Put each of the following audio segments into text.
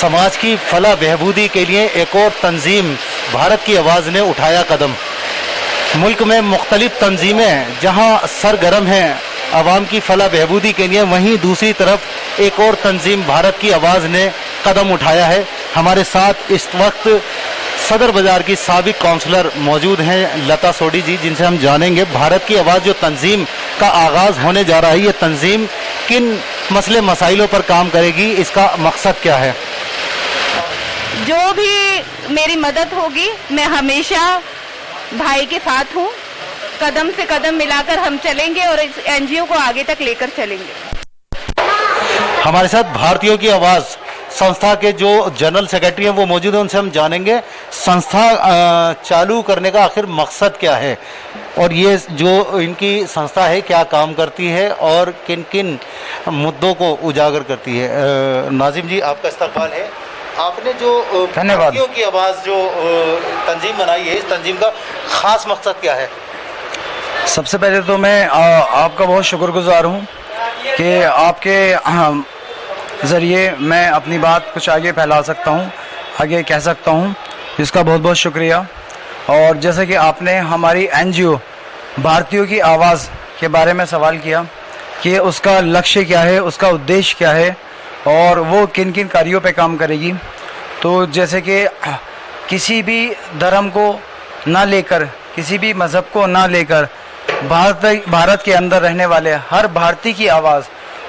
समाज की फलाह बहबूदी के लिए एक और तंजीम भारत की आवाज़ ने उठाया कदम। मुल्क में मुख्तलिफ तंजीमें जहां सरगर्म हैं आवाम की फलाह बहबूदी के लिए, वहीं दूसरी तरफ एक और तंजीम भारत की आवाज़ ने कदम उठाया है। हमारे साथ इस वक्त सदर बाज़ार की साबिक काउंसलर मौजूद हैं लता सोडी जी, जिनसे हम जानेंगे भारत की आवाज़ जो तंजीम का आगाज़ होने जा रहा है, ये तंजीम किन मसले मसाइलों पर काम करेगी, इसका मकसद क्या है। जो भी मेरी मदद होगी मैं हमेशा भाई के साथ हूँ। कदम से कदम मिलाकर हम चलेंगे और इस एनजीओ को आगे तक लेकर चलेंगे। हमारे साथ भारतीयों की आवाज़ संस्था के जो जनरल सेक्रेटरी हैं वो मौजूद हैं, उनसे हम जानेंगे संस्था चालू करने का आखिर मकसद क्या है और ये जो इनकी संस्था है क्या काम करती है और किन किन मुद्दों को उजागर करती है। नाजिम जी, आपका इस्तकबाल है। आपने जो भारतीयों की आवाज़ जो तंजीम बनाई है, इस तंजीम का ख़ास मकसद क्या है। सबसे पहले तो मैं आपका बहुत शुक्रगुजार हूँ कि आपके ज़रिए मैं अपनी बात कुछ आगे फैला सकता हूँ, आगे कह सकता हूँ, इसका बहुत बहुत शुक्रिया। और जैसे कि आपने हमारी एनजीओ भारतीयों की आवाज़ के बारे में सवाल किया कि उसका लक्ष्य क्या है, उसका उद्देश्य क्या है और वो किन किन कार्यों पे काम करेगी, तो जैसे कि किसी भी धर्म को ना लेकर, किसी भी मज़हब को ना लेकर भारत के अंदर रहने वाले हर भारतीय की आवाज़,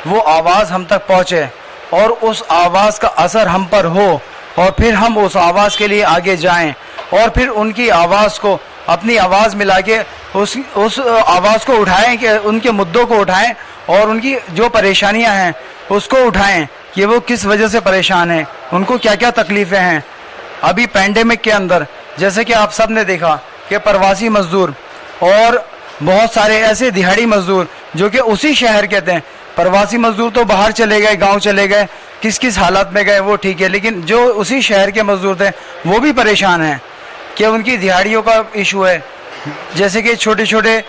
वो आवाज़ हम तक पहुँचे और उस आवाज़ का असर हम पर हो और फिर हम उस आवाज़ के लिए आगे जाएं और फिर उनकी आवाज़ को अपनी आवाज़ मिला के उस आवाज़ को उठाएं, कि उनके मुद्दों को उठाएं और उनकी जो परेशानियां हैं उसको उठाएं कि वो किस वजह से परेशान हैं, उनको क्या क्या तकलीफ़ें हैं। अभी पैंडेमिक के अंदर जैसे कि आप सब ने देखा कि प्रवासी मज़दूर और बहुत सारे ऐसे दिहाड़ी मज़दूर जो कि उसी शहर के थे, प्रवासी मज़दूर तो बाहर चले गए, गांव चले गए, किस किस हालत में गए वो ठीक है, लेकिन जो उसी शहर के मज़दूर थे वो भी परेशान हैं कि उनकी दिहाड़ियों का इशू है। जैसे कि छोटे छोटे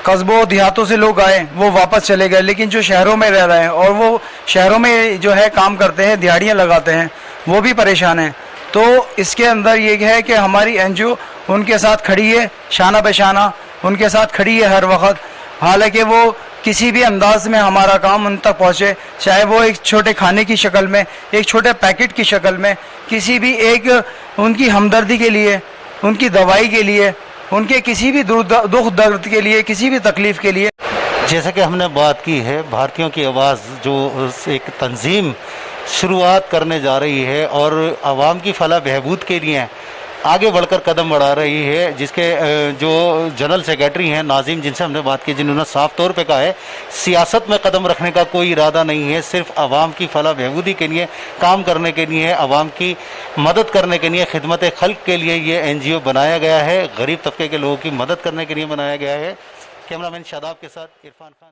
कस्बों देहातों से लोग आए, वो वापस चले गए, लेकिन जो शहरों में रह रहे हैं और वो शहरों में जो है काम करते हैं, दिहाड़ियाँ लगाते हैं, वो भी परेशान हैं। तो इसके अंदर ये है कि हमारी एनजीओ उनके साथ खड़ी है, शाना बेशाना उनके साथ खड़ी है हर वक्त। हालांकि वो किसी भी अंदाज में हमारा काम उन तक पहुँचे, चाहे वो एक छोटे खाने की शक्ल में, एक छोटे पैकेट की शक्ल में, किसी भी एक उनकी हमदर्दी के लिए, उनकी दवाई के लिए, उनके किसी भी दुख दर्द के लिए, किसी भी तकलीफ़ के लिए। जैसा कि हमने बात की है, भारतीयों की आवाज़ जो एक तंजीम शुरुआत करने जा रही है और आवाम की फलाह बहबूद के लिए आगे बढ़कर कदम बढ़ा रही है, जिसके जो जनरल सेक्रेटरी हैं नाजिम, जिनसे हमने बात की, जिन्होंने साफ तौर पे कहा है सियासत में कदम रखने का कोई इरादा नहीं है, सिर्फ आवाम की फलाह बहबूदी के लिए काम करने के लिए, आवाम की मदद करने के लिए, खिदमत खल्क के लिए ये एनजीओ बनाया गया है, गरीब तबके के लोगों की मदद करने के लिए बनाया गया है। कैमरामैन शादाब के साथ इरफान खान।